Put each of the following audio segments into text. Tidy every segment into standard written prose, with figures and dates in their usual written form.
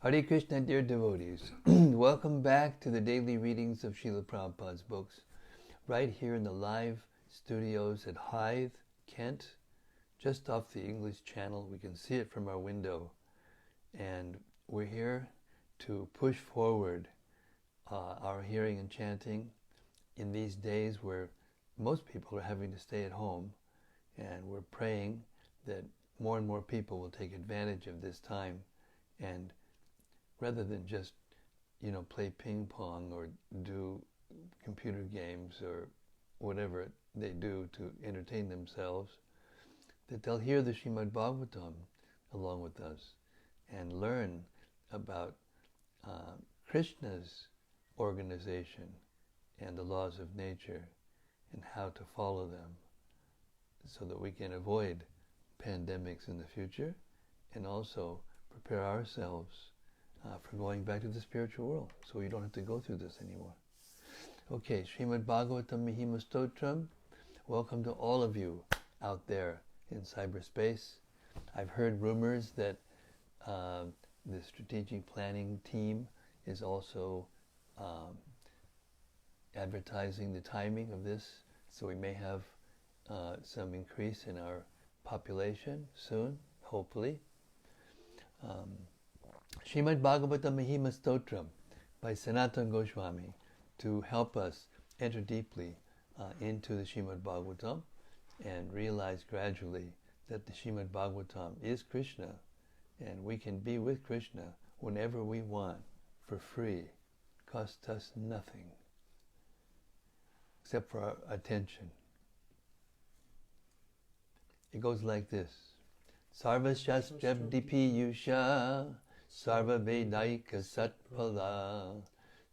Hare Krishna, dear devotees. Welcome back to the daily readings of Srila Prabhupada's books, right here in the live studios at Hythe, Kent, just off the English Channel. We can see it from our window. And we're here to push forward our hearing and chanting in these days where most people are having to stay at home. And we're praying that more and more people will take advantage of this time, and rather than just, play ping pong or do computer games or whatever they do to entertain themselves, that they'll hear the Srimad Bhagavatam along with us and learn about Krishna's organization and the laws of nature and how to follow them so that we can avoid pandemics in the future and also prepare ourselves for going back to the spiritual world, so we don't have to go through this anymore. Okay, Srimad Bhagavatam Mahima Stotram. Welcome to all of you out there in cyberspace. I've heard rumors that the strategic planning team is also advertising the timing of this, so we may have some increase in our population soon, hopefully. Srimad Bhagavatam Mahima Stotram by Sanatana Goswami, to help us enter deeply into the Srimad Bhagavatam and realize gradually that the Srimad Bhagavatam is Krishna, and we can be with Krishna whenever we want for free. Costs us nothing except for our attention. It goes like this. Sarva Shastra Dipiyusha Sarva Vedaika Satpala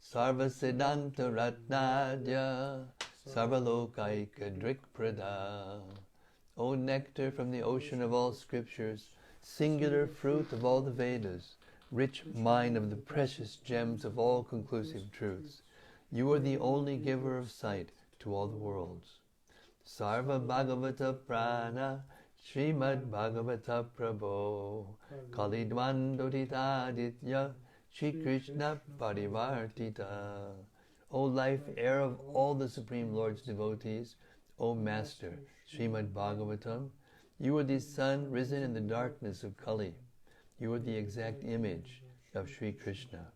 Sarva Siddhanta Ratnadya Sarva Lokaika Drikprada. O nectar from the ocean of all scriptures, singular fruit of all the Vedas, rich mine of the precious gems of all conclusive truths, you are the only giver of sight to all the worlds. Sarva Bhagavata Prana Srimad Bhagavata Prabho Kalidvandodita Aditya Shri Krishna Parivartita. O life, heir of all the Supreme Lord's devotees, O Master, Srimad Bhagavatam, you are the sun risen in the darkness of Kali. You are the exact image of Sri Krishna.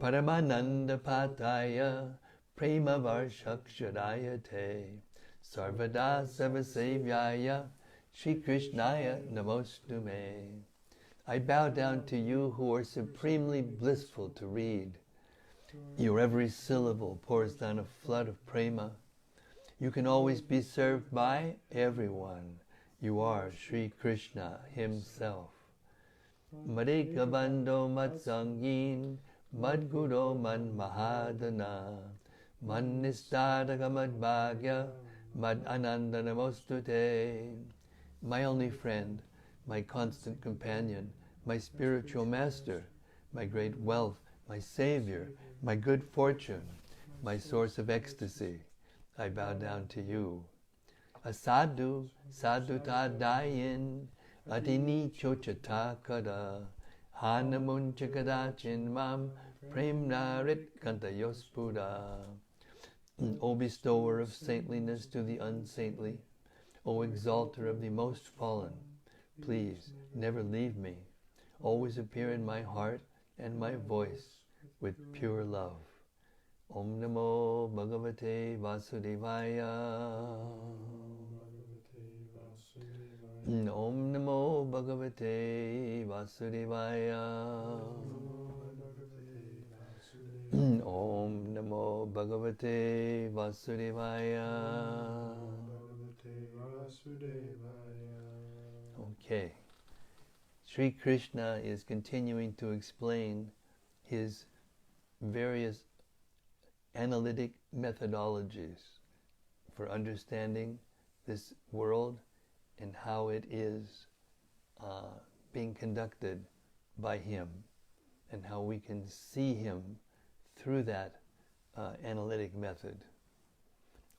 Paramananda Pataya Prema Varshakshadaya Te Sarvada Savasevyaya Shri Krishnaya Namostume. I bow down to you who are supremely blissful to read. Your every syllable pours down a flood of prema. You can always be served by everyone. You are Sri Krishna himself. Madhika Bando Matsangin Madguro Man Mahadana Man Nistadaka Madbhagya Mad Ananda Namostute. My only friend, my constant companion, my spiritual master, my great wealth, my savior, my good fortune, my source of ecstasy, I bow down to you. Asadu saduta dayin adini chochata kada hanamunchakada chinmam premnarit kantayospura. O bestower of saintliness to the unsaintly, O exalter of the most fallen, please never leave me. Always appear in my heart and my voice with pure love. Om Namo Bhagavate Vasudevaya. Om Namo Bhagavate Vasudevaya. Om Namo Bhagavate Vasudevaya. Okay. Sri Krishna is continuing to explain his various analytic methodologies for understanding this world and how it is being conducted by him, and how we can see him through that analytic method.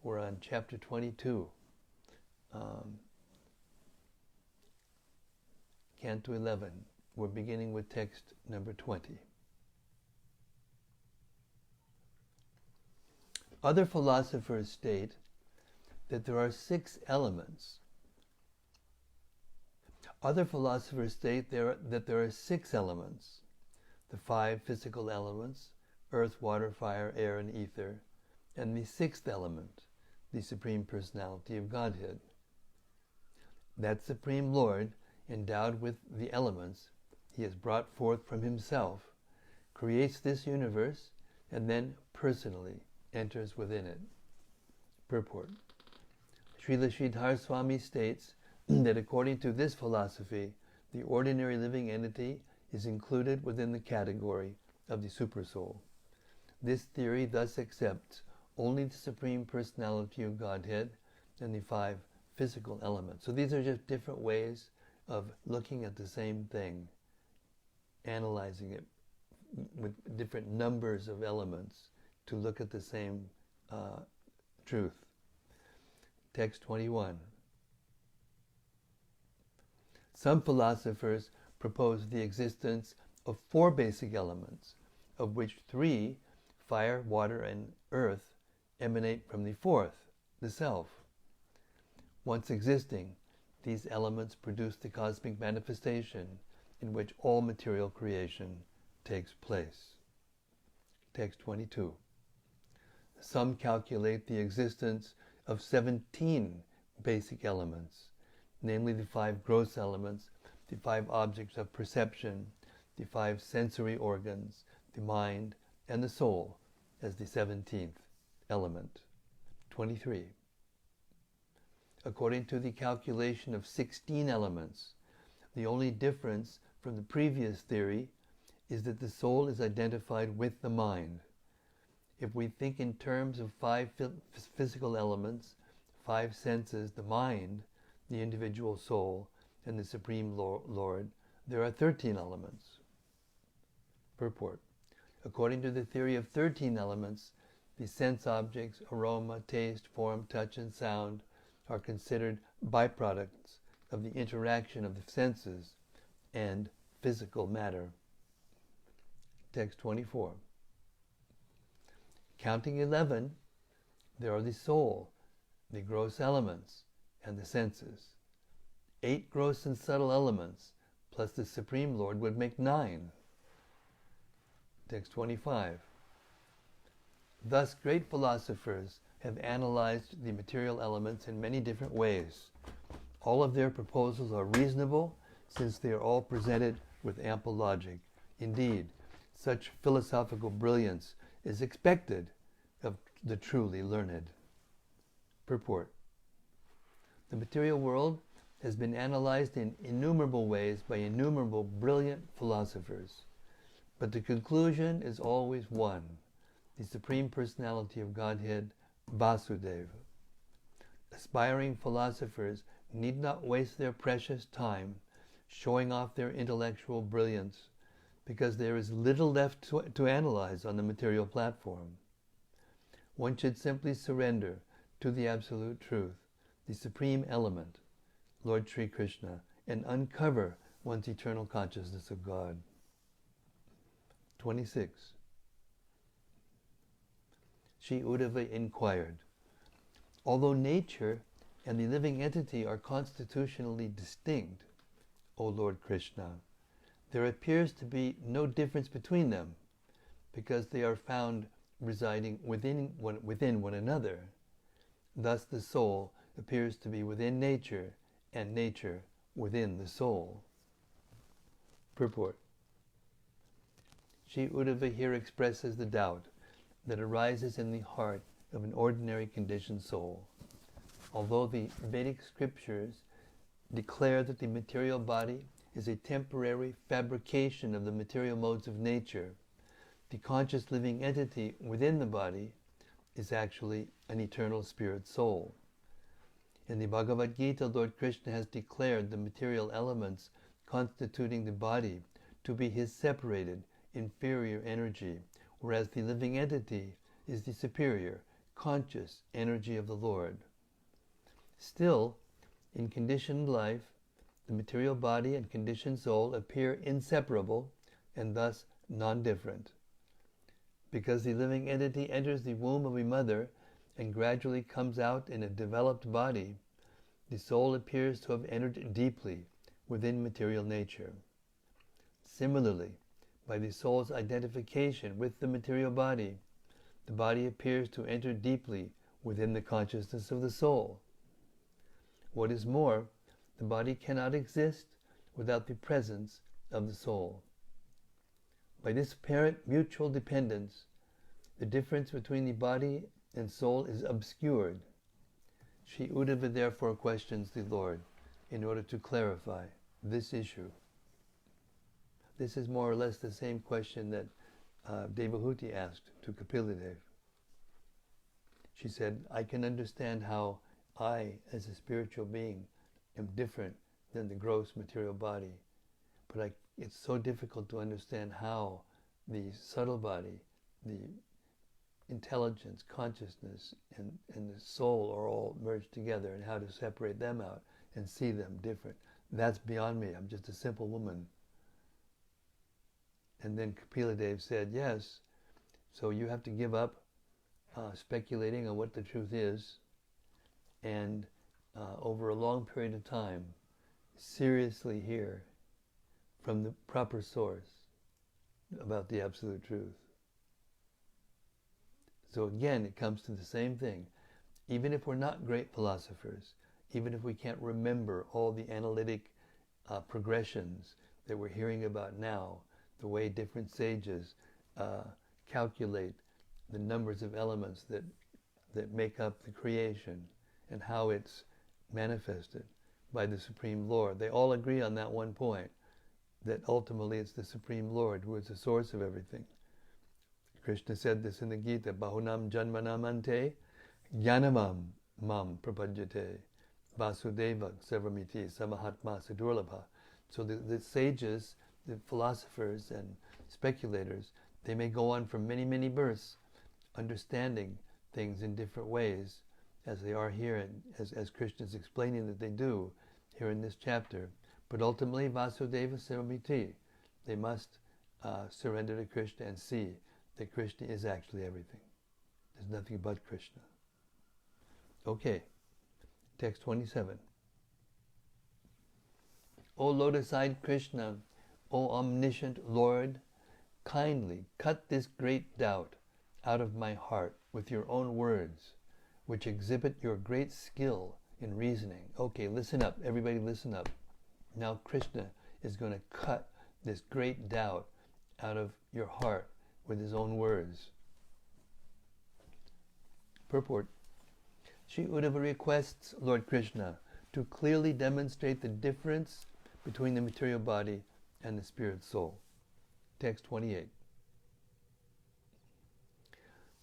We're on chapter 22, Canto 11, We're beginning with text number 20. Other philosophers state that there are 6 elements. Other philosophers state that there are 6 elements. The 5 physical elements, earth, water, fire, air, and ether, and the 6th element, the Supreme Personality of Godhead. That Supreme Lord, endowed with the elements he has brought forth from himself, creates this universe and then personally enters within it. Purport. Srila Sridhar Swami states that according to this philosophy, the ordinary living entity is included within the category of the Supersoul. This theory thus accepts only the Supreme Personality of Godhead and the 5 physical elements. So these are just different ways of looking at the same thing, analyzing it with different numbers of elements to look at the same truth. Text 21. Some philosophers propose the existence of 4 basic elements, of which 3, fire, water, and earth, emanate from the 4th, the Self. Once existing, these elements produce the cosmic manifestation in which all material creation takes place. Text 22. Some calculate the existence of 17 basic elements, namely the 5 gross elements, the 5 objects of perception, the 5 sensory organs, the mind, and the soul as the 17th element. 23. According to the calculation of 16 elements, the only difference from the previous theory is that the soul is identified with the mind. If we think in terms of 5 physical elements, 5 senses, the mind, the individual soul, and the Supreme Lord, there are 13 elements. Purport. According to the theory of 13 elements, the sense objects, aroma, taste, form, touch, and sound are considered byproducts of the interaction of the senses and physical matter. Text 24. Counting 11, there are the soul, the gross elements, and the senses. 8 gross and subtle elements, plus the Supreme Lord, would make 9. Text 25. Thus, great philosophers have analyzed the material elements in many different ways. All of their proposals are reasonable, since they are all presented with ample logic. Indeed, such philosophical brilliance is expected of the truly learned. Purport. The material world has been analyzed in innumerable ways by innumerable brilliant philosophers, but the conclusion is always one: the Supreme Personality of Godhead, Vasudeva. Aspiring philosophers need not waste their precious time showing off their intellectual brilliance, because there is little left to analyze on the material platform. One should simply surrender to the absolute truth, the supreme element, Lord Sri Krishna, and uncover one's eternal consciousness of God. 26. Sri Uddhava inquired, although nature and the living entity are constitutionally distinct, O Lord Krishna, there appears to be no difference between them, because they are found residing within one another. Thus the soul appears to be within nature, and nature within the soul. Purport. Sri Uddhava here expresses the doubt that arises in the heart of an ordinary conditioned soul. Although the Vedic scriptures declare that the material body is a temporary fabrication of the material modes of nature, the conscious living entity within the body is actually an eternal spirit soul. In the Bhagavad Gita, Lord Krishna has declared the material elements constituting the body to be his separated, inferior energy, whereas the living entity is the superior, conscious energy of the Lord. Still, in conditioned life, the material body and conditioned soul appear inseparable and thus non-different. Because the living entity enters the womb of a mother and gradually comes out in a developed body, the soul appears to have entered deeply within material nature. Similarly, by the soul's identification with the material body, the body appears to enter deeply within the consciousness of the soul. What is more, the body cannot exist without the presence of the soul. By this apparent mutual dependence, the difference between the body and soul is obscured. Sri Uddhava therefore questions the Lord in order to clarify this issue. This is more or less the same question that Devahuti asked to Kapilideva. She said, I can understand how I, as a spiritual being, am different than the gross material body, but it's so difficult to understand how the subtle body, the intelligence, consciousness, and the soul are all merged together, and how to separate them out and see them different. That's beyond me. I'm just a simple woman. And then Kapilideva said, yes, so you have to give up speculating on what the truth is, and over a long period of time, seriously hear from the proper source about the absolute truth. So again, it comes to the same thing. Even if we're not great philosophers, even if we can't remember all the analytic progressions that we're hearing about now, the way different sages calculate the numbers of elements that make up the creation and how it's manifested by the Supreme Lord. They all agree on that one point, that ultimately it's the Supreme Lord who is the source of everything. Krishna said this in the Gita, Bahunam Janmanam Ante Jnanamam Mam Prapajyate Vasudeva Savamiti Samahatma Sadurlabha. So the sages, the philosophers and speculators, they may go on for many, many births, understanding things in different ways, as they are here, and as Krishna is explaining that they do here in this chapter. But ultimately, Vasudeva Savamiti, they must surrender to Krishna and see that Krishna is actually everything. There's nothing but Krishna. Okay, text 27. O lotus-eyed Krishna, O omniscient Lord, kindly cut this great doubt out of my heart with your own words, which exhibit your great skill in reasoning. Okay, listen up. Everybody listen up. Now Krishna is going to cut this great doubt out of your heart with his own words. Purport. Sri Uddhava requests Lord Krishna to clearly demonstrate the difference between the material body and the spirit soul. Text 28.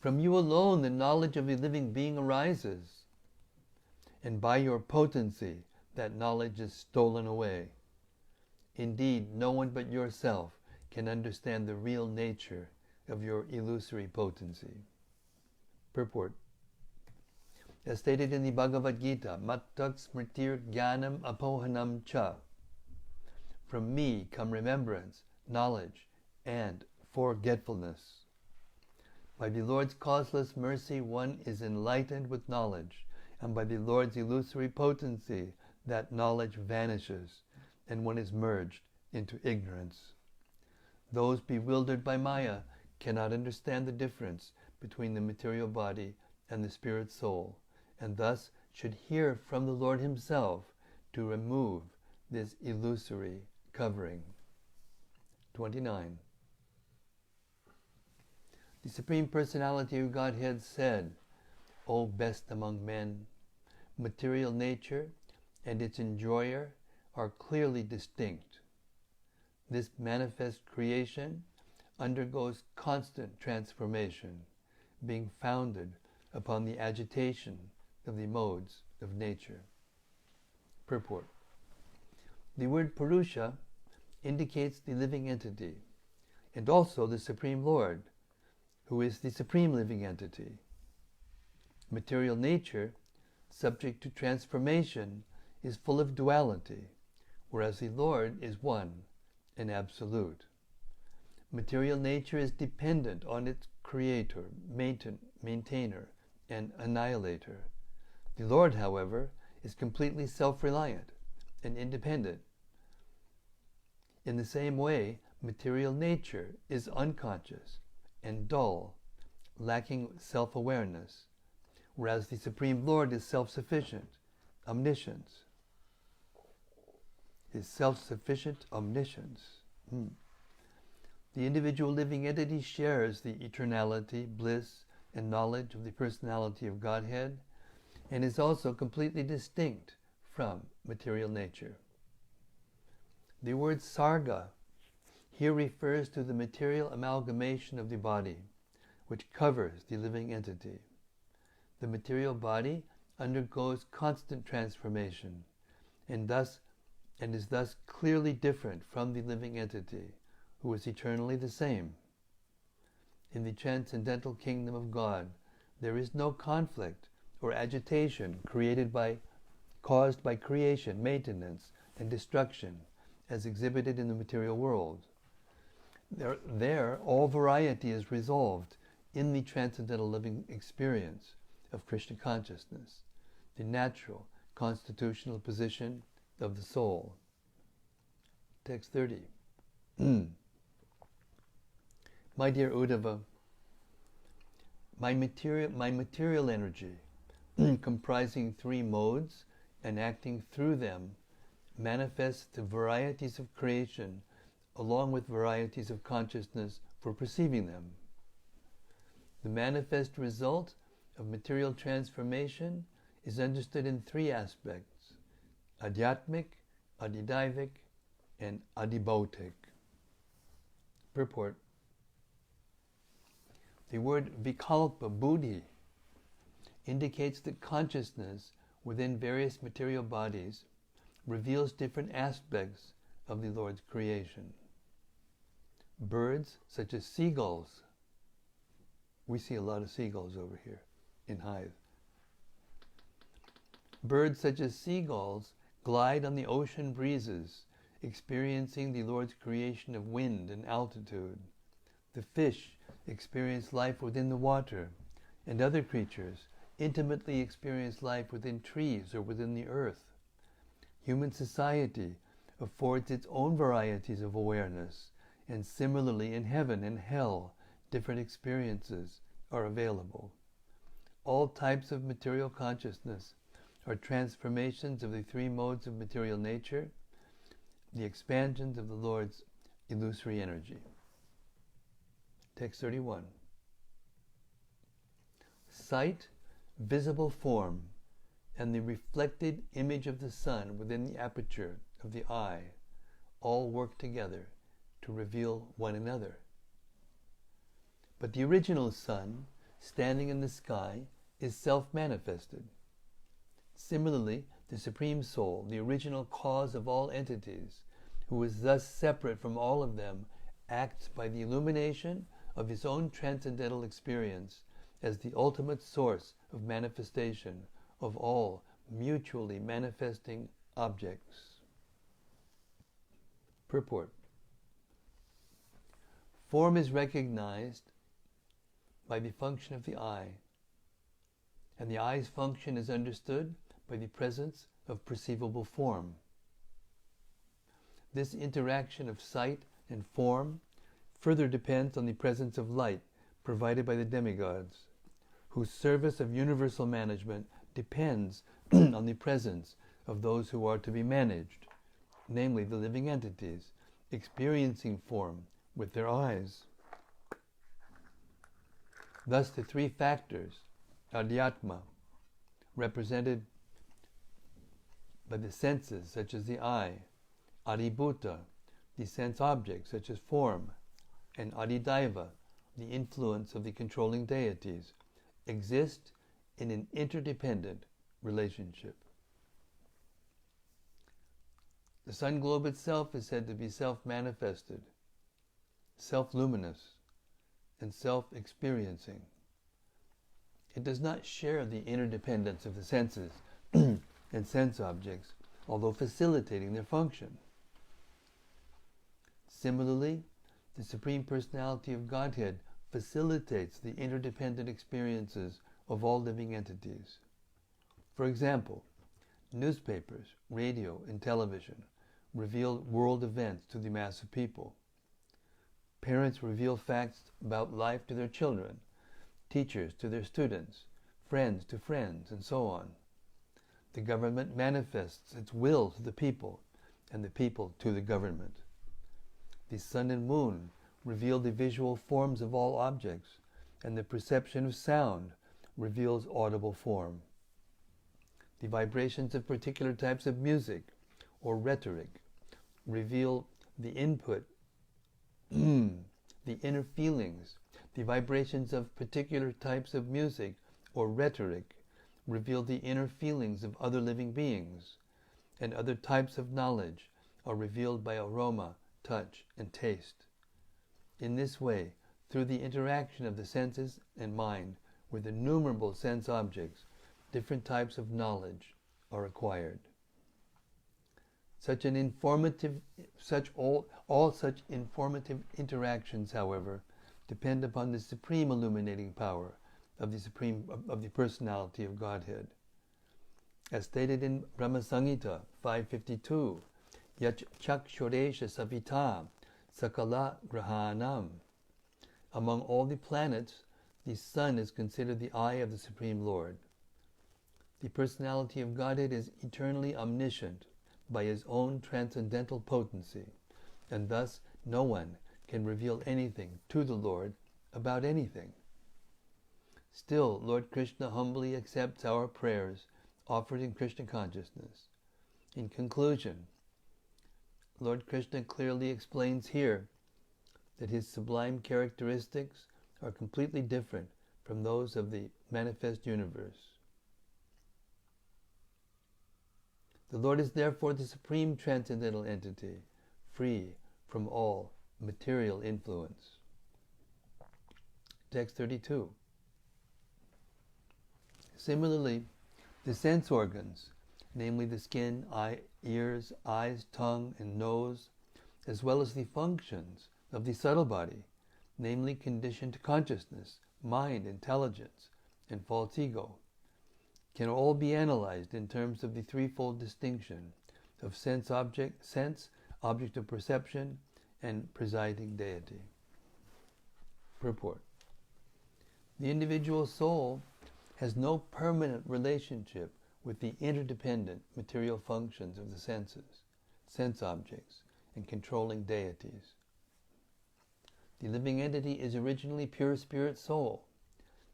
From you alone the knowledge of a living being arises, and by your potency that knowledge is stolen away. Indeed, no one but yourself can understand the real nature of your illusory potency. Purport. As stated in the Bhagavad Gita, Mattak smritir jnanam apohanam cha. From me come remembrance, knowledge, and forgetfulness. By the Lord's causeless mercy one is enlightened with knowledge, and by the Lord's illusory potency that knowledge vanishes, and one is merged into ignorance. Those bewildered by Maya cannot understand the difference between the material body and the spirit soul, and thus should hear from the Lord himself to remove this illusory covering. 29. The Supreme Personality of Godhead said, O best among men, material nature and its enjoyer are clearly distinct. This manifest creation undergoes constant transformation, being founded upon the agitation of the modes of nature. Purport. The word Purusha indicates the living entity, and also the Supreme Lord, who is the supreme living entity. Material nature, subject to transformation, is full of duality, whereas the Lord is one and absolute. Material nature is dependent on its creator, maintainer, and annihilator. The Lord, however, is completely self-reliant and independent. In the same way, material nature is unconscious and dull, lacking self-awareness, whereas the Supreme Lord is self-sufficient, omniscience. His self-sufficient omniscience. The individual living entity shares the eternality, bliss, and knowledge of the personality of Godhead, and is also completely distinct from material nature. The word sarga here refers to the material amalgamation of the body, which covers the living entity. The material body undergoes constant transformation, and is thus clearly different from the living entity, who is eternally the same. In the transcendental kingdom of God, there is no conflict or agitation caused by creation, maintenance, and destruction, as exhibited in the material world. There, all variety is resolved in the transcendental living experience of Krishna consciousness, the natural constitutional position of the soul. Text 30. My dear Uddhava, my material energy, comprising three modes and acting through them, manifests the varieties of creation along with varieties of consciousness for perceiving them. The manifest result of material transformation is understood in three aspects: adhyatmic, adhidaivic, and adhibautic. Purport. The word vikalpa, buddhi, indicates that consciousness within various material bodies reveals different aspects of the Lord's creation. Birds, such as seagulls, we see a lot of seagulls over here in Hythe. Birds such as seagulls glide on the ocean breezes, experiencing the Lord's creation of wind and altitude. The fish experience life within the water, and other creatures intimately experience life within trees or within the earth. Human society affords its own varieties of awareness, and similarly in heaven and hell, different experiences are available. All types of material consciousness are transformations of the three modes of material nature, the expansions of the Lord's illusory energy. Text 31. Sight, visible form, and the reflected image of the sun within the aperture of the eye all work together to reveal one another. But the original sun, standing in the sky, is self-manifested. Similarly, the Supreme Soul, the original cause of all entities, who is thus separate from all of them, acts by the illumination of his own transcendental experience as the ultimate source of manifestation of all mutually manifesting objects. Purport. Form is recognized by the function of the eye, and the eye's function is understood by the presence of perceivable form. This interaction of sight and form further depends on the presence of light provided by the demigods, whose service of universal management depends on the presence of those who are to be managed, namely the living entities, experiencing form with their eyes. Thus the three factors, adhyatma, represented by the senses such as the eye, adhibhuta, the sense objects such as form, and adhidaiva, the influence of the controlling deities, exist in an interdependent relationship. The sun globe itself is said to be self-manifested, self-luminous, and self-experiencing. It does not share the interdependence of the senses and sense objects, although facilitating their function. Similarly, the Supreme Personality of Godhead facilitates the interdependent experiences of all living entities. For example, newspapers, radio, and television reveal world events to the mass of people. Parents reveal facts about life to their children, teachers to their students, friends to friends, and so on. The government manifests its will to the people, and the people to the government. The sun and moon reveal the visual forms of all objects, and the perception of sound reveals audible form. The vibrations of particular types of music or rhetoric reveal the input, the inner feelings. The vibrations of particular types of music or rhetoric reveal the inner feelings of other living beings, and other types of knowledge are revealed by aroma, touch, and taste. In this way, through the interaction of the senses and mind with innumerable sense objects, different types of knowledge are acquired. All such informative interactions, however, depend upon the supreme illuminating power of the personality of Godhead. As stated in Brahma Samhita 552, Yach Chakshuresha Savita Sakala Grahanam. Among all the planets, the sun is considered the eye of the Supreme Lord. The personality of Godhead is eternally omniscient by his own transcendental potency, and thus no one can reveal anything to the Lord about anything. Still, Lord Krishna humbly accepts our prayers offered in Krishna consciousness. In conclusion, Lord Krishna clearly explains here that his sublime characteristics are completely different from those of the manifest universe. The Lord is therefore the supreme transcendental entity, free from all material influence. Text 32. Similarly, the sense organs, namely the skin, ears, eyes, tongue, and nose, as well as the functions of the subtle body, namely conditioned consciousness, mind, intelligence, and false ego, can all be analyzed in terms of the threefold distinction of sense, object of perception, and presiding deity. Purport. The individual soul has no permanent relationship with the interdependent material functions of the senses, sense objects, and controlling deities. The living entity is originally pure spirit soul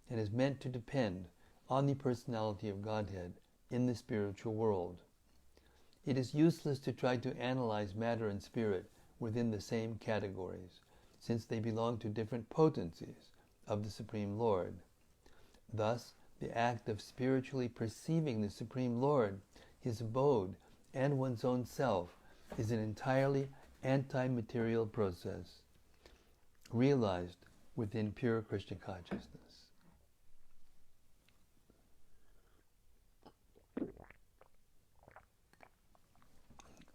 and is meant to depend on the personality of Godhead in the spiritual world. It is useless to try to analyze matter and spirit within the same categories, since they belong to different potencies of the Supreme Lord. Thus, the act of spiritually perceiving the Supreme Lord, his abode, and one's own self is an entirely anti-material process, realized within pure Krishna consciousness.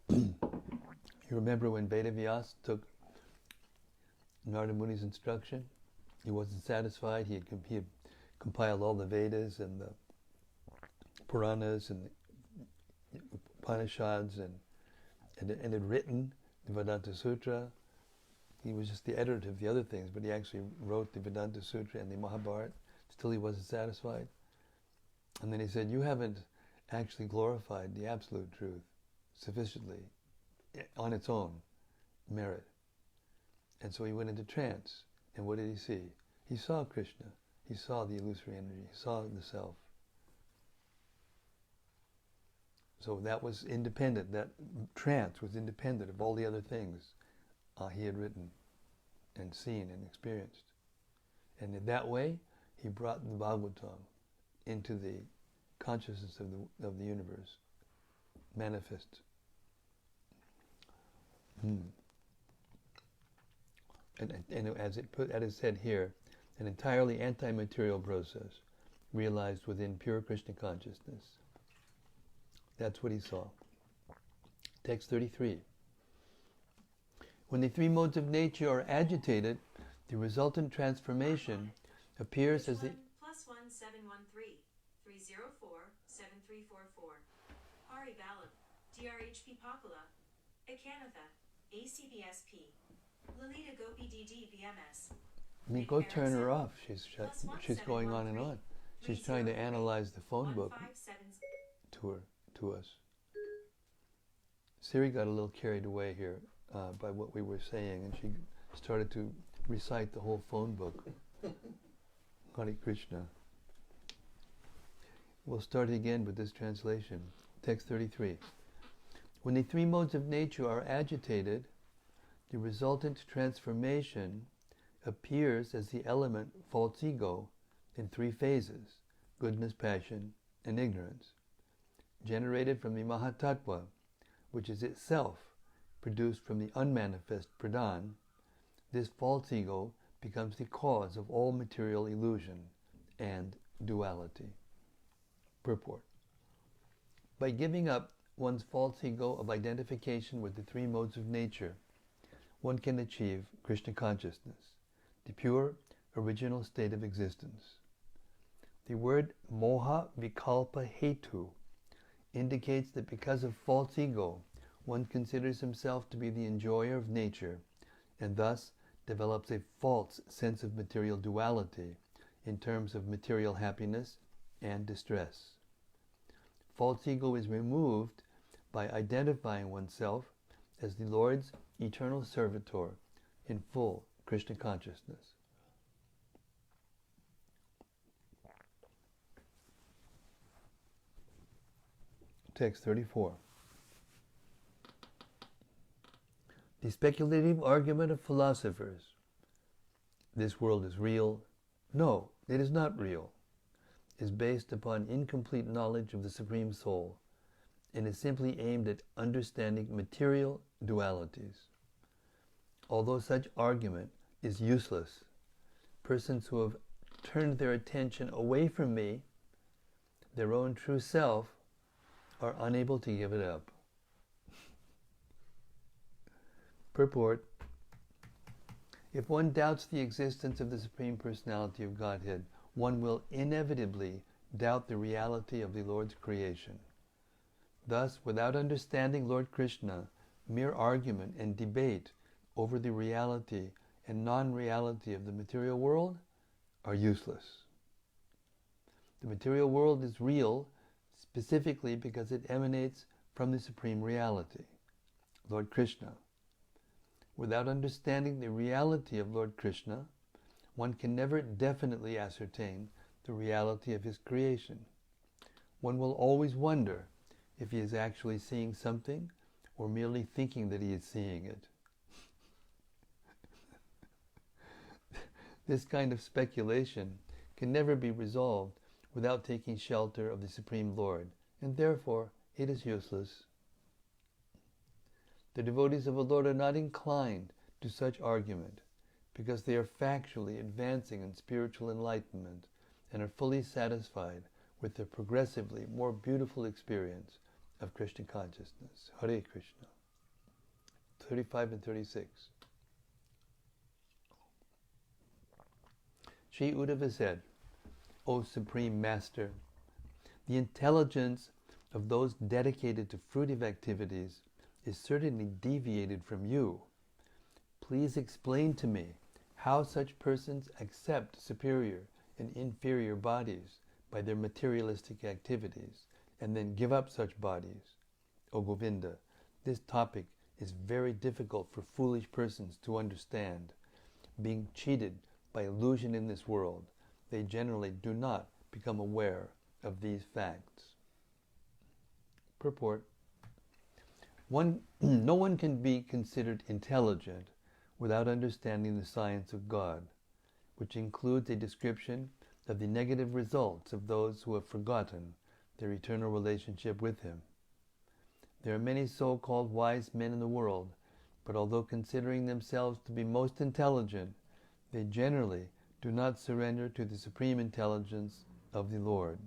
You remember when Vedavyas took Narada Muni's instruction? He wasn't satisfied. He had compiled all the Vedas and the Puranas and the Upanishads and had written the Vedanta Sutra. He was just the editor of the other things, but he actually wrote the Vedanta Sutra and the Mahabharata. Still he wasn't satisfied. And then he said, you haven't actually glorified the absolute truth sufficiently on its own merit. And so he went into trance. And what did he see? He saw Krishna. He saw the illusory energy. He saw the self. So that was independent. That trance was independent of all the other things he had written and seen and experienced. And in that way, he brought the Bhagavatam into the consciousness of the universe, manifest. And as it said here, an entirely anti-material process realized within pure Krishna consciousness. That's what he saw. Text 33. When the three modes of nature are agitated, the resultant transformation appears as the... +1713 304 7344. Hari Balam, DRHP Pakula, Ekanatha, ACBSP, Lalita Gopi DDVMS. I mean, go turn her off. She's going on and on. She's trying to analyze the phone book to us. Siri got a little carried away here by what we were saying, and she started to recite the whole phone book. Hare Krishna. We'll start again with this translation. Text 33. When the three modes of nature are agitated, the resultant transformation appears as the element false ego in three phases: goodness, passion, and ignorance, generated from the Mahatattva, which is itself produced from the unmanifest Pradhan. This false ego becomes the cause of all material illusion and duality. Purport. By giving up one's false ego of identification with the three modes of nature, one can achieve Krishna consciousness, the pure, original state of existence. The word moha vikalpa hetu indicates that because of false ego, one considers himself to be the enjoyer of nature, and thus develops a false sense of material duality in terms of material happiness and distress. False ego is removed by identifying oneself as the Lord's eternal servitor in full Krishna consciousness. Text 34. The speculative argument of philosophers, this world is real, no, it is not real, is based upon incomplete knowledge of the Supreme Soul and is simply aimed at understanding material dualities. Although such argument is useless, persons who have turned their attention away from me, their own true self, are unable to give it up. Purport. If one doubts the existence of the Supreme Personality of Godhead, one will inevitably doubt the reality of the Lord's creation. Thus, without understanding Lord Krishna, mere argument and debate over the reality and non-reality of the material world are useless. The material world is real specifically because it emanates from the Supreme Reality, Lord Krishna. Without understanding the reality of Lord Krishna, one can never definitely ascertain the reality of his creation. One will always wonder if he is actually seeing something or merely thinking that he is seeing it. This kind of speculation can never be resolved without taking shelter of the Supreme Lord, and therefore it is useless. The devotees of the Lord are not inclined to such argument because they are factually advancing in spiritual enlightenment and are fully satisfied with the progressively more beautiful experience of Krishna consciousness. Hare Krishna. 35 and 36. Sri Uddhava said, O Supreme Master, the intelligence of those dedicated to fruitive activities is certainly deviated from you. Please explain to me how such persons accept superior and inferior bodies by their materialistic activities and then give up such bodies. O Govinda, this topic is very difficult for foolish persons to understand. Being cheated by illusion in this world, they generally do not become aware of these facts. Purport. No one can be considered intelligent without understanding the science of God, which includes a description of the negative results of those who have forgotten their eternal relationship with Him. There are many so-called wise men in the world, but although considering themselves to be most intelligent, they generally do not surrender to the supreme intelligence of the Lord.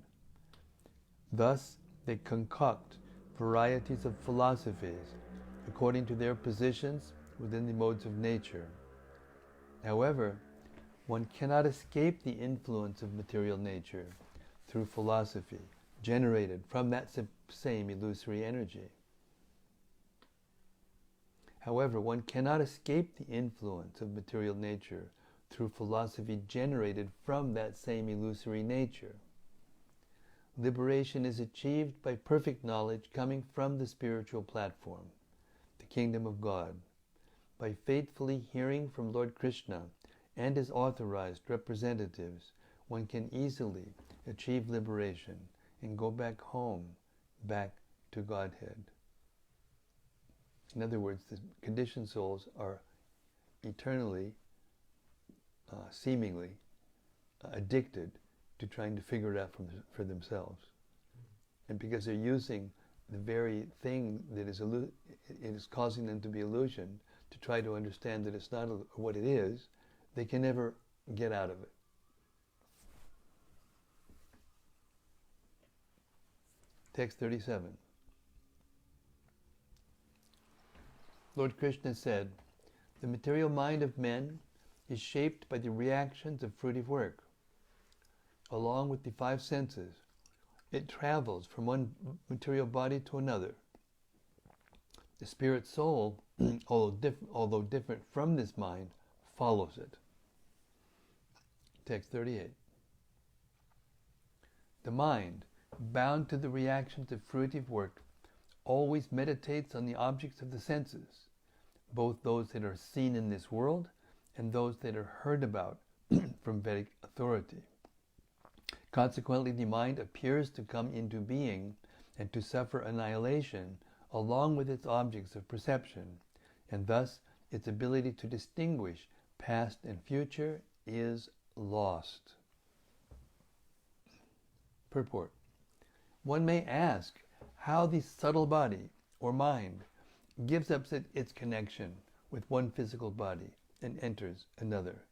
Thus, they concoct varieties of philosophies according to their positions within the modes of nature. However, one cannot escape the influence of material nature through philosophy generated from that same illusory energy. However, one cannot escape the influence of material nature through philosophy generated from that same illusory nature. Liberation is achieved by perfect knowledge coming from the spiritual platform, the kingdom of God, by faithfully hearing from Lord Krishna and his authorized representatives. One can easily achieve liberation and go back home, back to Godhead. In other words, the conditioned souls are eternally, seemingly, addicted to trying to figure it out for themselves. And because they're using the very thing that is it is causing them to be illusion to try to understand that it's not what it is, they can never get out of it. Text 37. Lord Krishna said, "The material mind of men is shaped by the reactions of fruitive work. Along with the five senses, it travels from one material body to another. The spirit soul, although different from this mind, follows it." Text 38. The mind, bound to the reactions of fruitive work, always meditates on the objects of the senses, both those that are seen in this world and those that are heard about from Vedic authority. Consequently, the mind appears to come into being and to suffer annihilation along with its objects of perception, and thus its ability to distinguish past and future is lost. Purport. One may ask how the subtle body, or mind, gives up its connection with one physical body and enters another.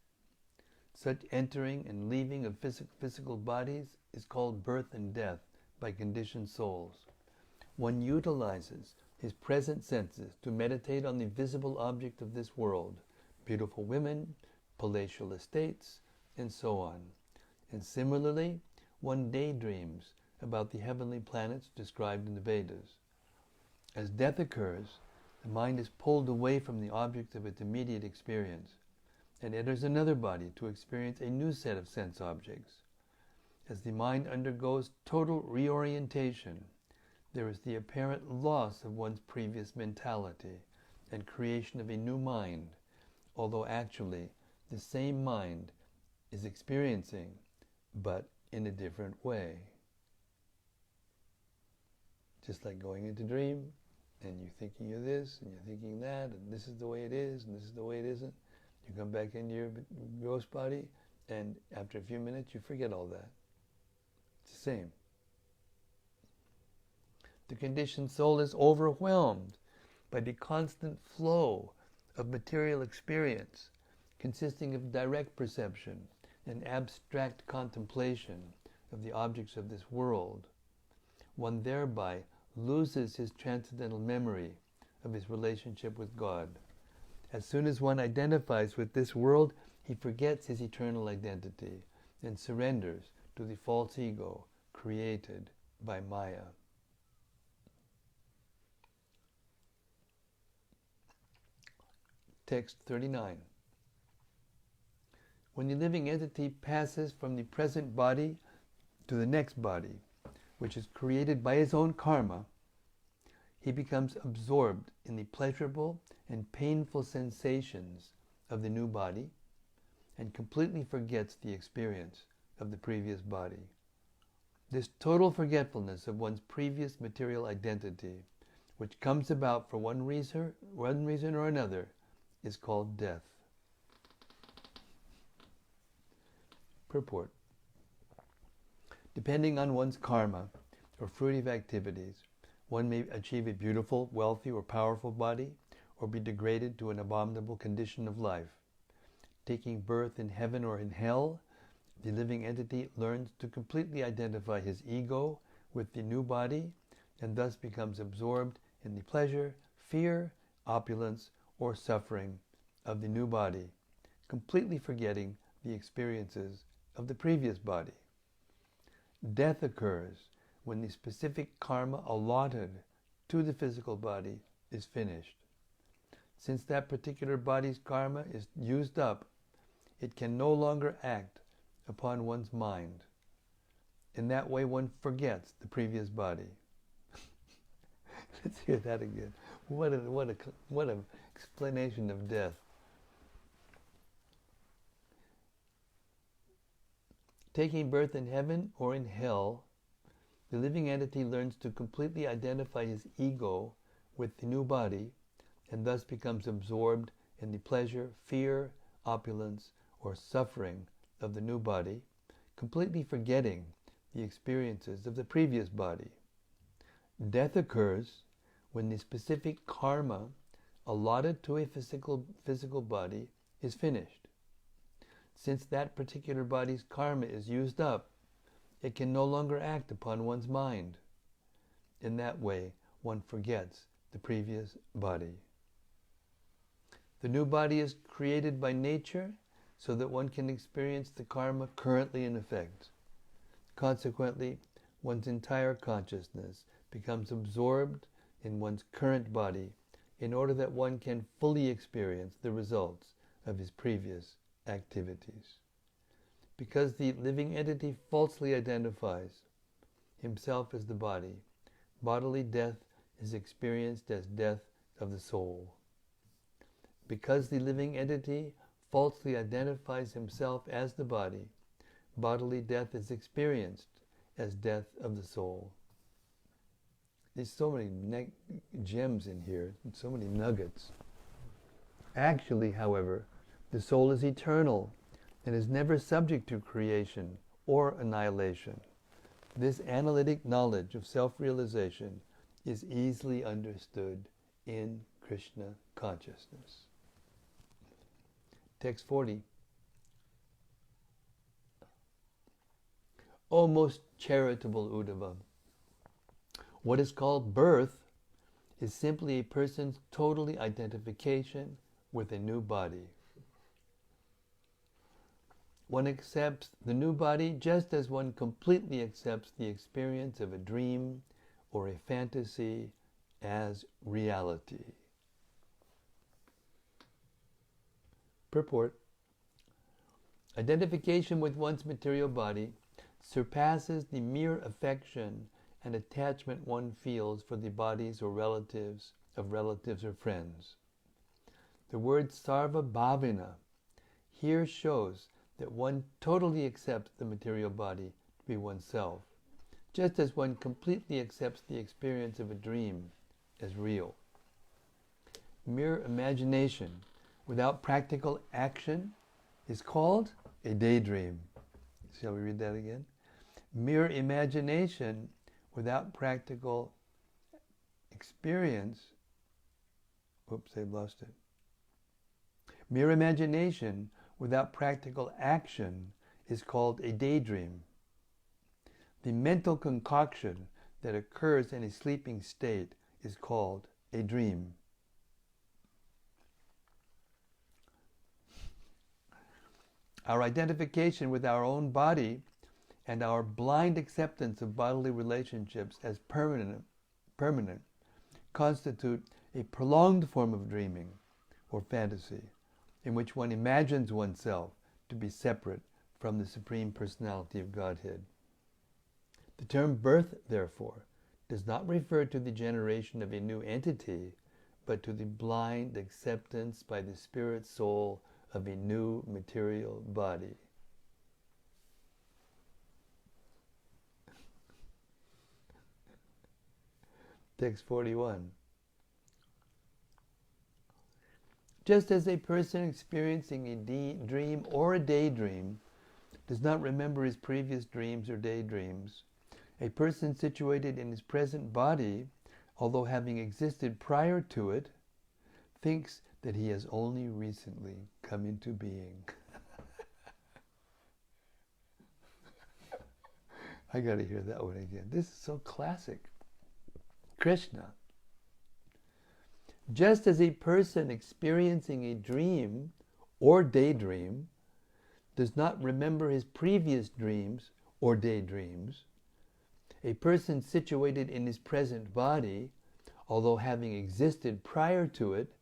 Such entering and leaving of physical bodies is called birth and death by conditioned souls. One utilizes his present senses to meditate on the visible object of this world, beautiful women, palatial estates, and so on. And similarly, one daydreams about the heavenly planets described in the Vedas. As death occurs, the mind is pulled away from the object of its immediate experience and enters another body to experience a new set of sense objects. As the mind undergoes total reorientation, there is the apparent loss of one's previous mentality and creation of a new mind, although actually the same mind is experiencing, but in a different way. Just like going into a dream, and you're thinking of this, and you're thinking that, and this is the way it is, and this is the way it isn't. You come back into your gross body, and after a few minutes, you forget all that. It's the same. The conditioned soul is overwhelmed by the constant flow of material experience, consisting of direct perception and abstract contemplation of the objects of this world. One thereby loses his transcendental memory of his relationship with God. As soon as one identifies with this world, he forgets his eternal identity and surrenders to the false ego created by Maya. Text 39. When the living entity passes from the present body to the next body, which is created by his own karma, he becomes absorbed in the pleasurable and painful sensations of the new body and completely forgets the experience of the previous body. This total forgetfulness of one's previous material identity, which comes about for one reason or another, is called death. Purport. Depending on one's karma or fruitive activities, one may achieve a beautiful, wealthy, or powerful body, or be degraded to an abominable condition of life. Taking birth in heaven or in hell, the living entity learns to completely identify his ego with the new body, and thus becomes absorbed in the pleasure, fear, opulence, or suffering of the new body, completely forgetting the experiences of the previous body. Death occurs when the specific karma allotted to the physical body is finished. Since that particular body's karma is used up, it can no longer act upon one's mind. In that way, one forgets the previous body. Let's hear that again. What an explanation of death. Taking birth in heaven or in hell, the living entity learns to completely identify his ego with the new body and thus becomes absorbed in the pleasure, fear, opulence, or suffering of the new body, completely forgetting the experiences of the previous body. Death occurs when the specific karma allotted to a physical body is finished. Since that particular body's karma is used up, it can no longer act upon one's mind. In that way, one forgets the previous body. The new body is created by nature so that one can experience the karma currently in effect. Consequently, one's entire consciousness becomes absorbed in one's current body in order that one can fully experience the results of his previous activities. Because the living entity falsely identifies himself as the body, bodily death is experienced as death of the soul. Because the living entity falsely identifies himself as the body, bodily death is experienced as death of the soul. There's so many gems in here, so many nuggets. Actually, however, the soul is eternal and is never subject to creation or annihilation. This analytic knowledge of self-realization is easily understood in Krishna consciousness. Text 40. O most charitable Uddhava, what is called birth is simply a person's total identification with a new body. One accepts the new body just as one completely accepts the experience of a dream or a fantasy as reality. Purport. Identification with one's material body surpasses the mere affection and attachment one feels for the bodies or relatives or friends. The word sarva bhavina here shows that one totally accepts the material body to be oneself, just as one completely accepts the experience of a dream as real. Mere imagination without practical action is called a daydream. Shall we read that again? Mere imagination without practical experience. Oops, I lost it. Mere imagination without practical action is called a daydream. The mental concoction that occurs in a sleeping state is called a dream. Our identification with our own body and our blind acceptance of bodily relationships as permanent constitute a prolonged form of dreaming or fantasy in which one imagines oneself to be separate from the Supreme Personality of Godhead. The term birth, therefore, does not refer to the generation of a new entity, but to the blind acceptance by the spirit soul of a new material body. Text 41. Just as a person experiencing a dream or a daydream does not remember his previous dreams or daydreams, a person situated in his present body, although having existed prior to it, thinks that he has only recently come into being. I got to hear that one again. This is so classic. Krishna. Just as a person experiencing a dream or daydream does not remember his previous dreams or daydreams, a person situated in his present body, although having existed prior to it,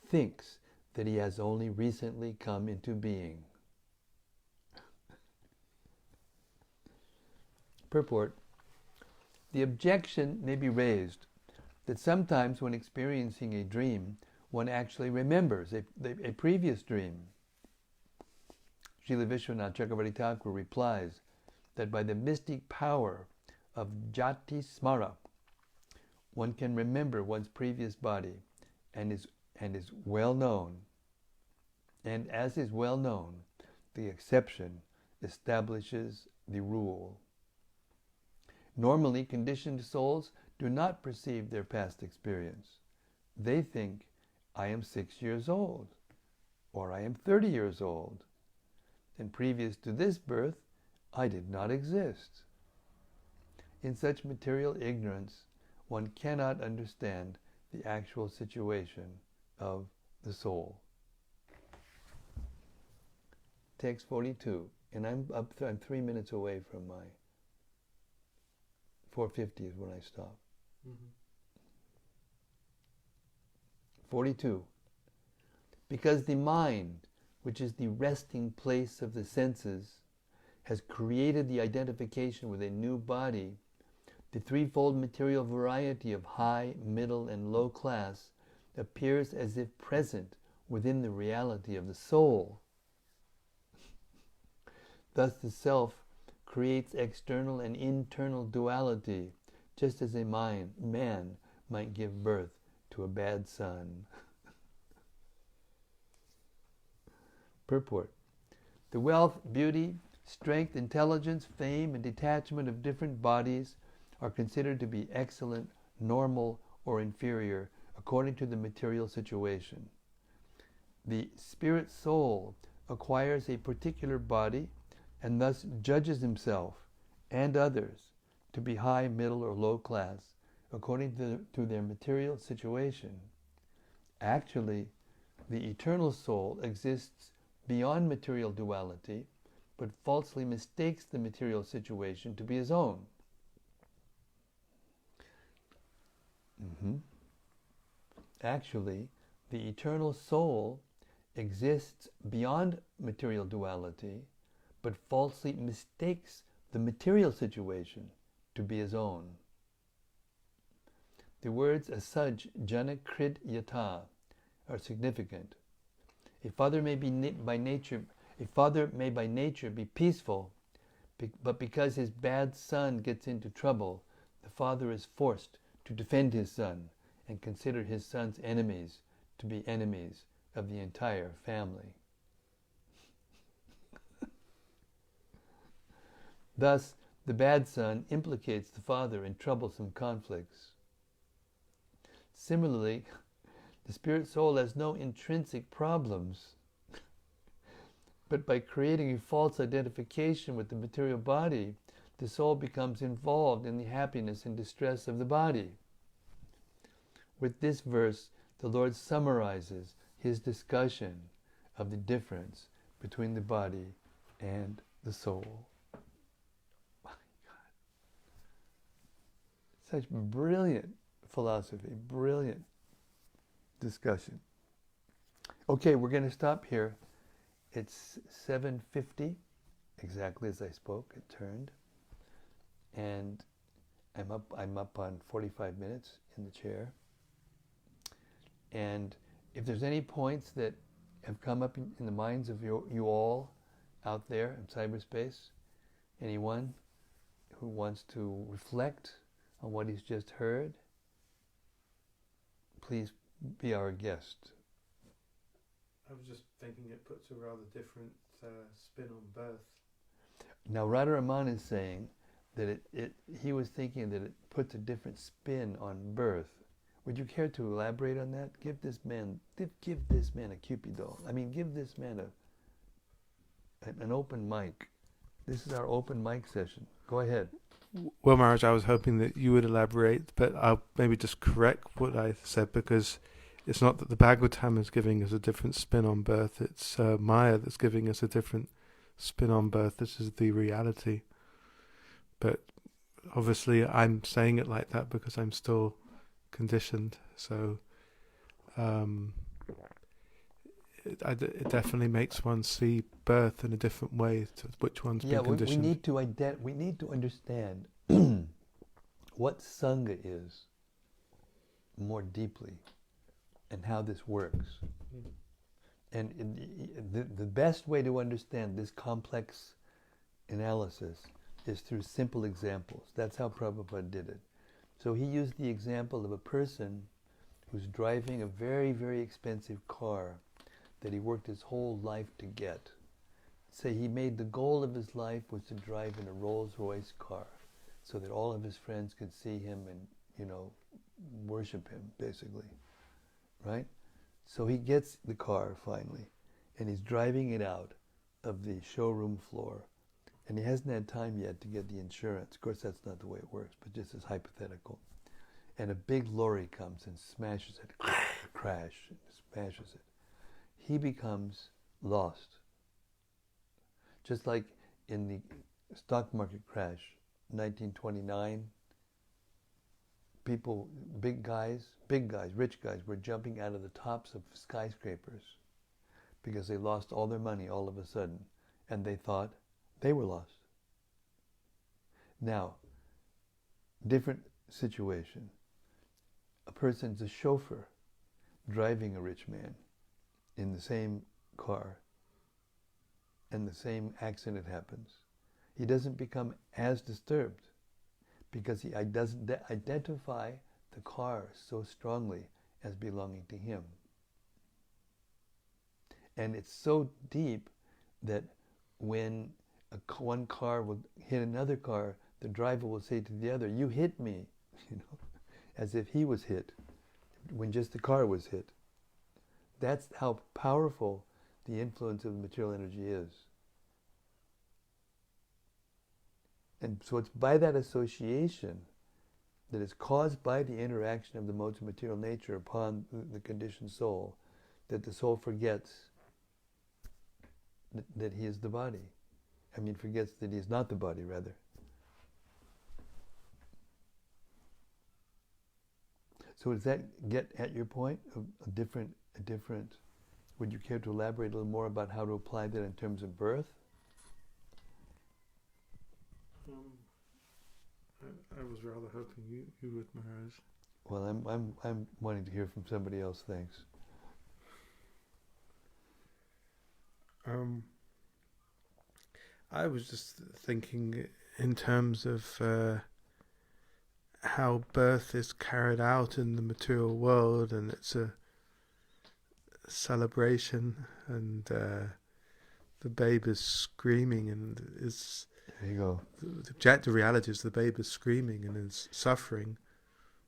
thinks that he has only recently come into being. Purport. The objection may be raised that sometimes when experiencing a dream, one actually remembers a previous dream. Srila Vishwanath Chakravarti Thakur replies that by the mystic power of Jati Smara, one can remember one's previous body and is well known. And as is well known, the exception establishes the rule. Normally, conditioned souls do not perceive their past experience. They think, I am 6 years old, or I am 30 years old, and previous to this birth, I did not exist. In such material ignorance, one cannot understand the actual situation of the soul. Text 42, and I'm 3 minutes away from my 4:50 is when I stop. 42. Because the mind, which is the resting place of the senses, has created the identification with a new body, the threefold material variety of high, middle, and low class appears as if present within the reality of the soul. Thus the self creates external and internal duality, just as a man might give birth to a bad son. Purport. The wealth, beauty, strength, intelligence, fame, and detachment of different bodies are considered to be excellent, normal, or inferior according to the material situation. The spirit soul acquires a particular body and thus judges himself and others to be high, middle, or low class according to their material situation. Actually, the eternal soul exists beyond material duality, but falsely mistakes the material situation to be his own. Actually, the eternal soul exists beyond material duality, but falsely mistakes the material situation to be his own. The words asaj jana krid yata are significant. A father may by nature be peaceful, but because his bad son gets into trouble, the father is forced to defend his son and consider his son's enemies to be enemies of the entire family. Thus, the bad son implicates the father in troublesome conflicts. Similarly, the spirit soul has no intrinsic problems, but by creating a false identification with the material body, the soul becomes involved in the happiness and distress of the body. With this verse, the Lord summarizes his discussion of the difference between the body and the soul. My God. Such brilliant philosophy, brilliant discussion. Okay, we're going to stop here. It's 7:50, exactly as I spoke. It turned, and I'm up on 45 minutes in the chair. And if there's any points that have come up in the minds of you all out there in cyberspace, anyone who wants to reflect on what he's just heard, please be our guest. I was just thinking it puts a rather different spin on birth. Now Radharaman is saying that he was thinking that it puts a different spin on birth. Would you care to elaborate on that? Give this man a cupido. I mean, give this man an open mic. This is our open mic session. Go ahead. Well, Maharaj, I was hoping that you would elaborate, but I'll maybe just correct what I said, because it's not that the Bhagavatam is giving us a different spin on birth, it's Maya that's giving us a different spin on birth. This is the reality. But obviously I'm saying it like that because I'm still conditioned. So it definitely makes one see birth in a different way to which one's been conditioned. We need to understand what Sangha is more deeply and how this works. And the best way to understand this complex analysis is through simple examples. That's how Prabhupada did it. So he used the example of a person who's driving a very, very expensive car that he worked his whole life to get. Say he made the goal of his life was to drive in a Rolls-Royce car so that all of his friends could see him and, worship him, basically. Right? So he gets the car finally, and he's driving it out of the showroom floor, and he hasn't had time yet to get the insurance. Of course, that's not the way it works, but just as hypothetical. And a big lorry comes and smashes it, crash, smashes it. He becomes lost. Just like in the stock market crash, 1929, people, big guys, rich guys, were jumping out of the tops of skyscrapers because they lost all their money all of a sudden, and they thought they were lost. Now, different situation. A person's a chauffeur driving a rich man in the same car, and the same accident happens. He doesn't become as disturbed because he doesn't identify the car so strongly as belonging to him. And it's so deep that when one car will hit another car, the driver will say to the other, "You hit me," as if he was hit, when just the car was hit. That's how powerful the influence of material energy is. And so it's by that association that is caused by the interaction of the modes of material nature upon the conditioned soul that the soul forgets that he is the body. Forgets that he is not the body, rather. So does that get at your point of a different, would you care to elaborate a little more about how to apply that in terms of birth? I was rather hoping you would, Maharaj. Well, I'm wanting to hear from somebody else. Thanks. I was just thinking in terms of how birth is carried out in the material world, and it's a celebration, and the babe is screaming, and is. There you go. The objective reality is the babe is screaming and is suffering,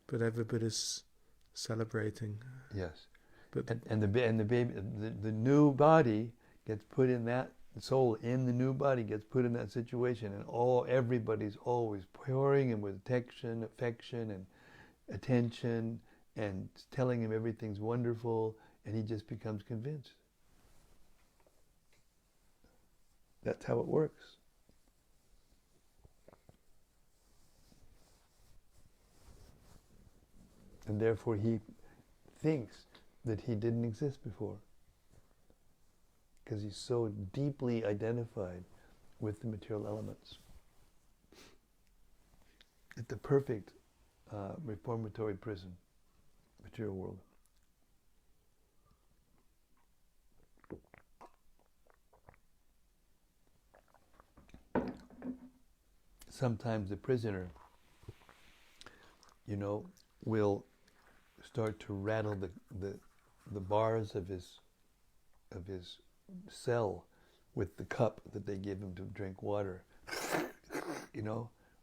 but everybody's celebrating. Yes. But and the baby, the new body gets put in that soul in the new body gets put in that situation, and everybody's always pouring him with affection, and attention, and telling him everything's wonderful, and he just becomes convinced. That's how it works. And therefore he thinks that he didn't exist before, because he's so deeply identified with the material elements. It's the perfect reformatory prison, material world. Sometimes the prisoner, will start to rattle the bars of his cell with the cup that they give him to drink water.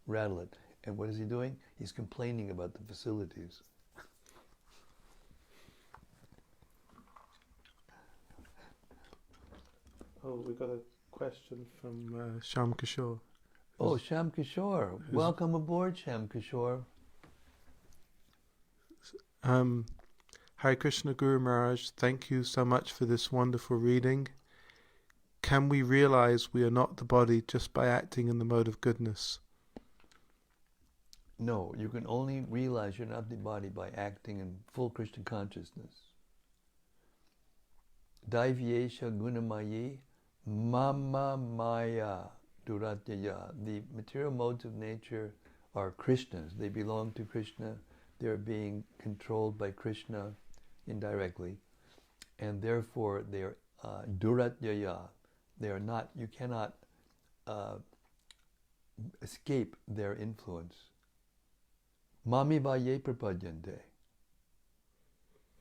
Rattle it. And what is he doing? He's complaining about the facilities. Oh, we got a question from Shyam Kishore. Oh, Shyam Kishore. Welcome aboard, Shyam Kishore. Hare Krishna Guru Maharaj, thank you so much for this wonderful reading. Can we realize we are not the body just by acting in the mode of goodness? No, you can only realize you're not the body by acting in full Krishna consciousness. Daivyesha gunamayi mama maya duratyaya. The material modes of nature are Krishna's. They belong to Krishna. They're being controlled by Krishna indirectly. And therefore they are duratyaya. They are not, you cannot escape their influence. Mami vaye prapadyante.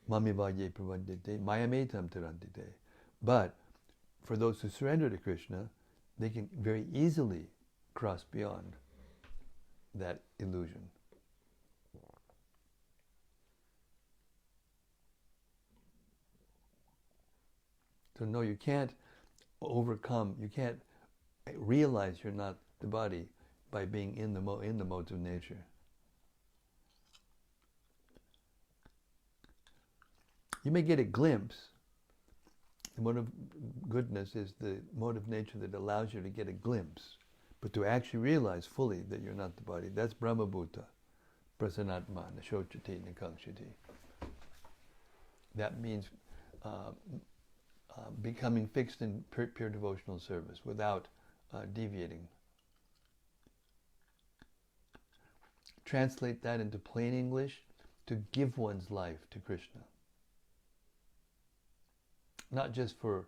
Mami vaye prapadyante. Mayametam tarantite. But for those who surrender to Krishna, they can very easily cross beyond that illusion. So no, you can't overcome, you can't realize you're not the body by being in the modes of nature. You may get a glimpse. The mode of goodness is the mode of nature that allows you to get a glimpse. But to actually realize fully that you're not the body, that's Brahma Bhuta, Prasanatma, Nashochati, Nikangshati. That means becoming fixed in pure devotional service without deviating. Translate that into plain English, to give one's life to Krishna. Not just for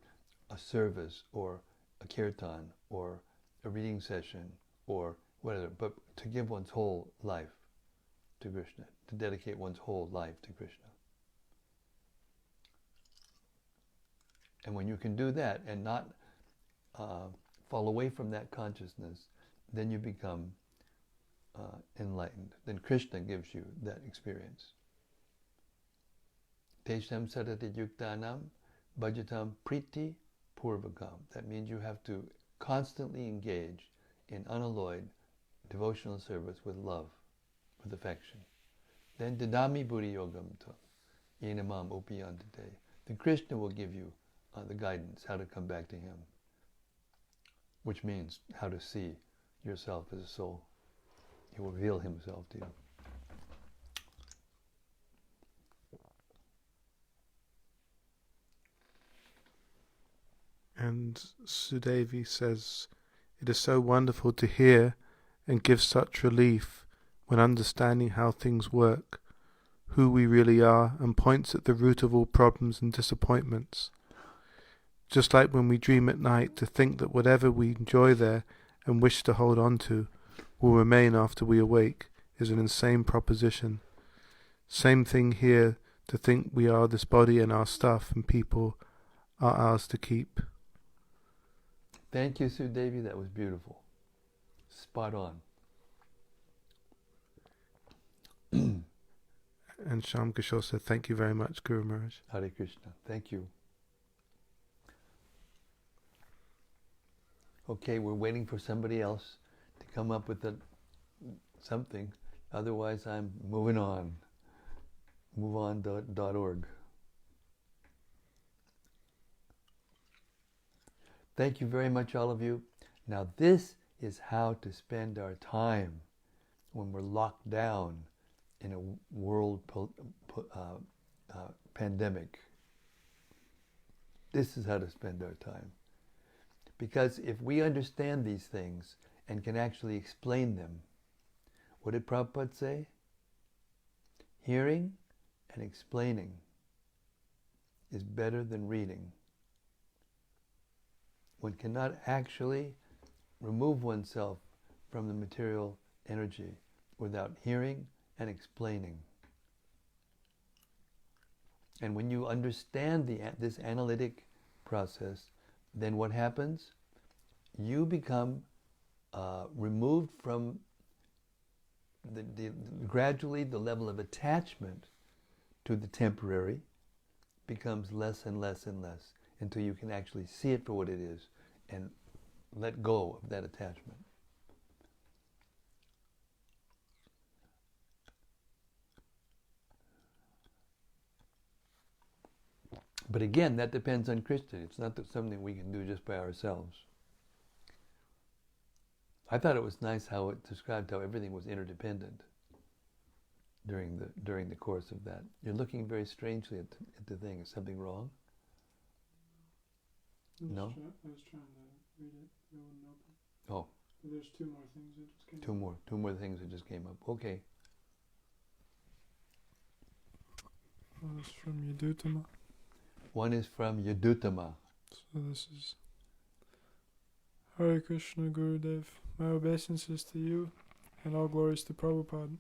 a service or a kirtan or a reading session or whatever, but to give one's whole life to Krishna, to dedicate one's whole life to Krishna. And when you can do that and not fall away from that consciousness, then you become enlightened. Then Krishna gives you that experience. Tesham sarati yuktanam bhajatam priti purvakam. That means you have to constantly engage in unalloyed devotional service with love, with affection. Then dadami buddhi yogam tam yenamam upiyantate. Then Krishna will give you the guidance how to come back to him, which means how to see yourself as a soul. He will reveal himself to you. And Sudevi says, it is so wonderful to hear and give such relief when understanding how things work, who we really are, and points at the root of all problems and disappointments. Just like when we dream at night, to think that whatever we enjoy there and wish to hold on to will remain after we awake is an insane proposition. Same thing here, to think we are this body and our stuff and people are ours to keep. Thank you, Sudevi. That was beautiful. Spot on. And Shyam Kishore said, thank you very much, Guru Maharaj. Hare Krishna. Thank you. Okay, we're waiting for somebody else to come up with something. Otherwise, I'm moving on. MoveOn.org. Thank you very much, all of you. Now, this is how to spend our time when we're locked down in a world pandemic. This is how to spend our time. Because if we understand these things and can actually explain them, what did Prabhupada say? Hearing and explaining is better than reading. One cannot actually remove oneself from the material energy without hearing and explaining. And when you understand this analytic process, then what happens? You become removed from gradually the level of attachment to the temporary becomes less and less and less until you can actually see it for what it is and let go of that attachment. But again, that depends on Krishna. It's not something we can do just by ourselves. I thought it was nice how it described how everything was interdependent during the course of that. You're looking very strangely at the thing. Is something wrong? No? I was trying to read it. It wouldn't open. Oh. But there's two more things that just came up. Two more things that just came up. Okay. One is from Yadutama. One is from Yadutama. So this is Hare Krishna Gurudev. My obeisances to you and all glories to Prabhupada.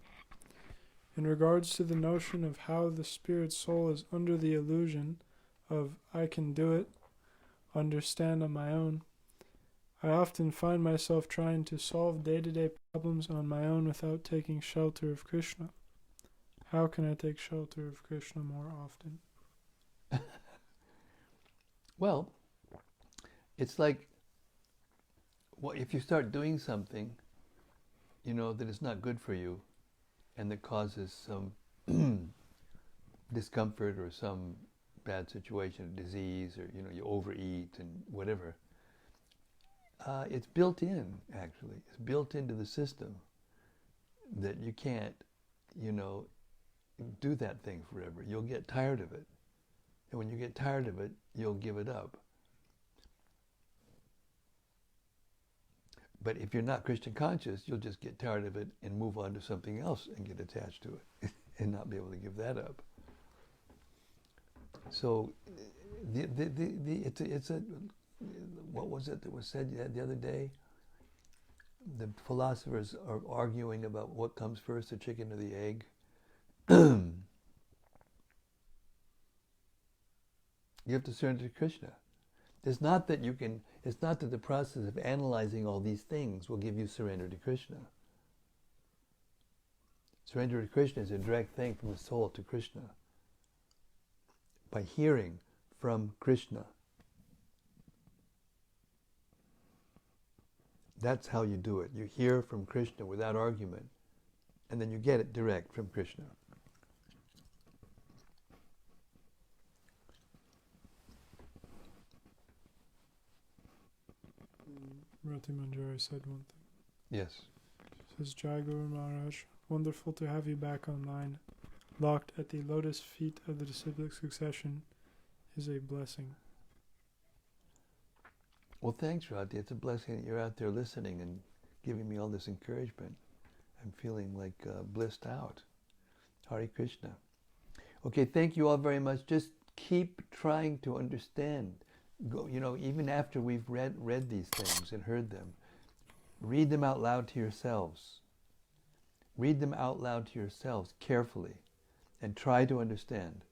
In regards to the notion of how the spirit soul is under the illusion of I can do it, understand on my own, I often find myself trying to solve day-to-day problems on my own without taking shelter of Krishna. How can I take shelter of Krishna more often? Well, it's like, well, if you start doing something, that is not good for you, and that causes some discomfort or some bad situation, disease, or you overeat and whatever, it's built in, actually. It's built into the system that you can't, do that thing forever. You'll get tired of it. And when you get tired of it, you'll give it up. But if you're not Krishna conscious, you'll just get tired of it and move on to something else and get attached to it and not be able to give that up. So, it's a what was it that was said the other day? The philosophers are arguing about what comes first, the chicken or the egg. You have to surrender to Krishna. It's not that the process of analyzing all these things will give you surrender to Krishna. Surrender to Krishna is a direct thing from the soul to Krishna. By hearing from Krishna. That's how you do it. You hear from Krishna without argument, and then you get it direct from Krishna. Rati Manjari said one thing. Yes. Says Jai Guru Maharaj, wonderful to have you back online. Locked at the lotus feet of the disciplic succession is a blessing. Well, thanks, Rati. It's a blessing that you're out there listening and giving me all this encouragement. I'm feeling like blissed out. Hare Krishna. Okay, thank you all very much. Just keep trying to understand. Go, even after we've read these things and heard them, read them out loud to yourselves. Read them out loud to yourselves carefully and try to understand.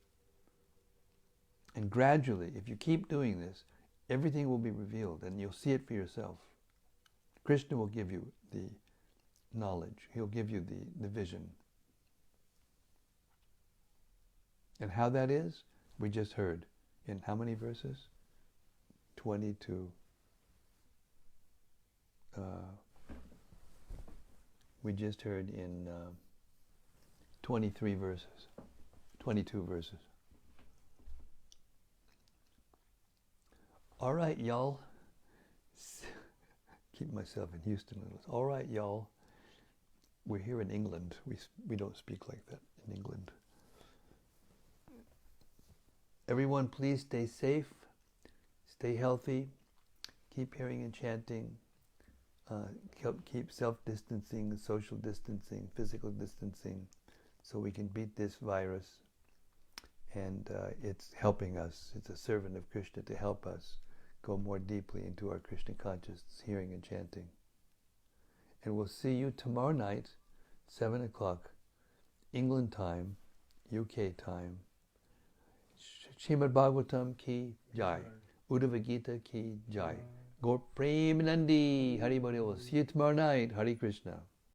And gradually, if you keep doing this, everything will be revealed and you'll see it for yourself. Krishna will give you the knowledge. He'll give you the vision. And how that is, we just heard. In how many verses? 22. We just heard in 23 verses. 22 verses. All right, y'all. Keep myself in Houston. All right, y'all. We're here in England. We don't speak like that in England. Everyone, please stay safe. Stay healthy. Keep hearing and chanting. Keep self-distancing, social distancing, physical distancing, so we can beat this virus. And it's helping us. It's a servant of Krishna to help us go more deeply into our Krishna consciousness, hearing and chanting. And we'll see you tomorrow night, 7 o'clock, England time, UK time. Srimad Bhagavatam ki jai. Uddhava Gita ki jai. Gaur Premanandi. Hari Bol. See you tomorrow night. Hare Krishna.